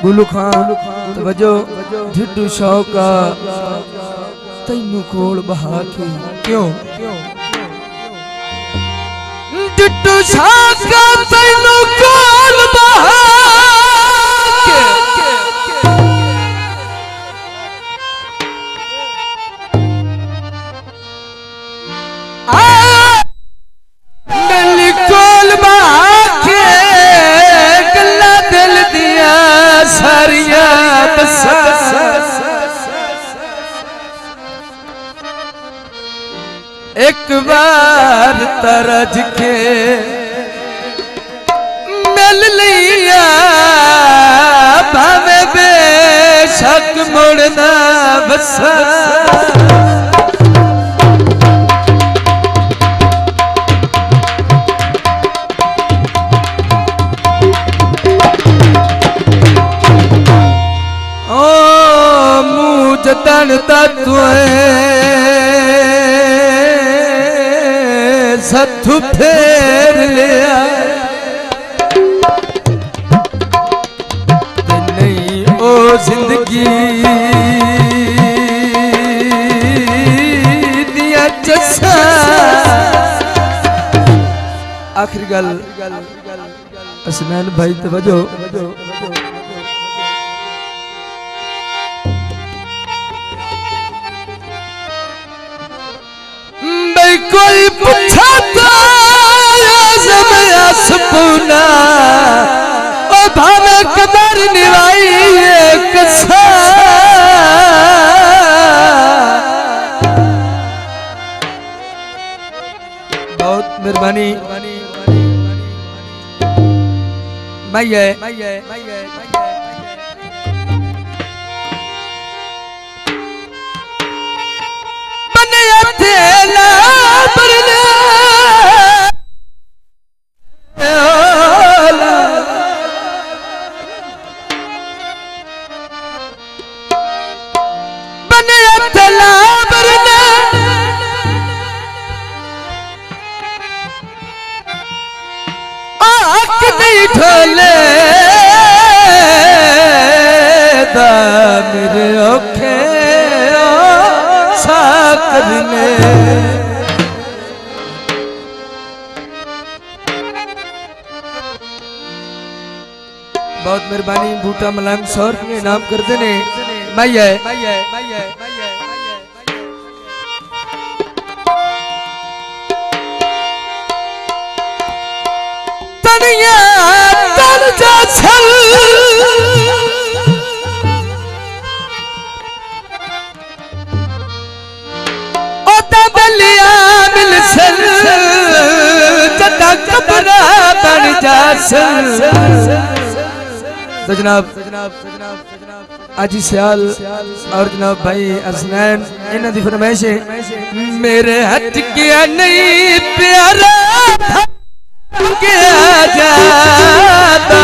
गुलू खान तवज्जो ढिड्डू शौका तैनू कोल बहा के क्यों ढिड्डू शौका तैनू कोल बहा के दिल कोल बहा के गल्ला दिल दिया सारिया दसा एक बार तरज के मिल लिया भावे बेशक मुड़ना बसा जतन तत्वे सत्थु फेर लिया नहीं ओ जिंदगी दिया जसा आखिरी गल हसनैन भाई तवज्जो कोई पूछता सपना ओ भावे कदर निभाई कसा बहुत मेहरबानी मैया ढोले मेरे औखे साकर ने बहुत मेहरबानी बूटा मलंग 100 रुपये इनाम करते ने मैया तनिया तर जा छल ओ तबलिया मिल सल जदा कबरा बन जा सल तो जनाब आजी सियाल और जनाब भाई हसनैन इन्हां दी फरमाइश है मेरे हट गया नहीं प्यारा क्या जाता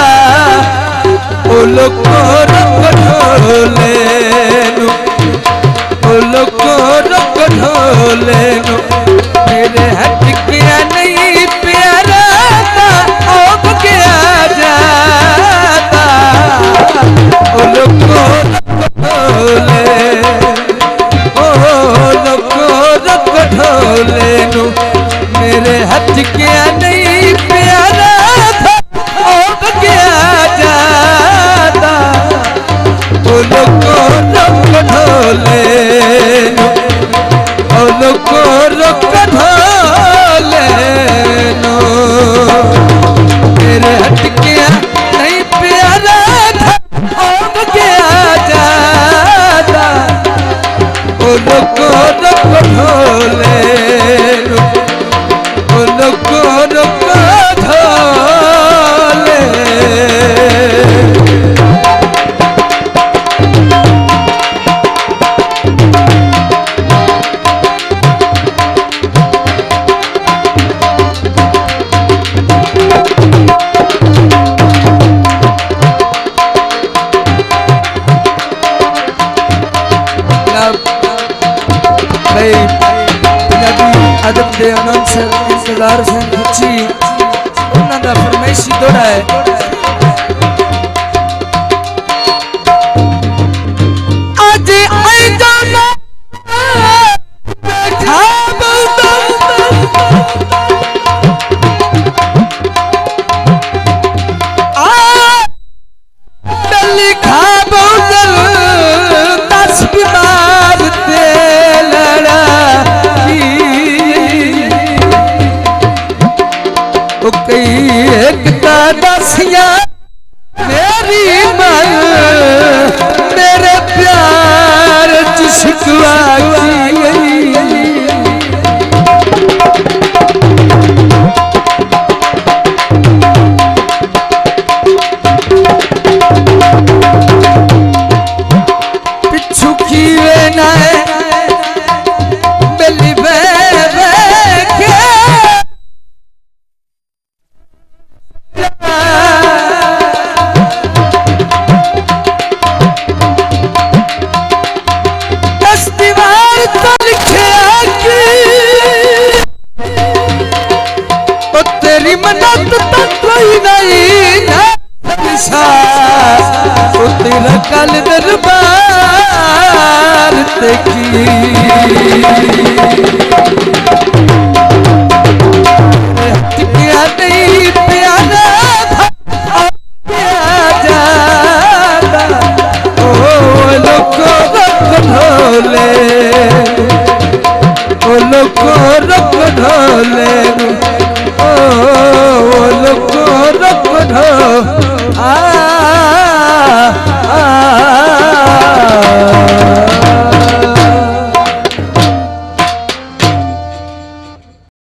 ओ लोगो रंग ढोले ओ लोगो रंग ढोले मेरे हट गया नहीं प्यारा अब क्या जाता ओ लोगो ढोले ओ लोगो रंग ढोले मेरे हट गया नहीं प्यारा अब क्या जाता ओ लोगो रंग ढोले ओ लोगो रंग ढोले मेरे हट गया नहीं प्यारा अब क्या जाता ओ लोगो रंग ढोले अदब दे अनाउंसर इंतजार से पूछी उन्होंने फरमाइशी दौड़ा है पिछू की वे नाए बेली बे के दस दीवार तो लिखे तो तेरी मन्नत तो कोई नहीं ना तो तेरा कल दरबार देखी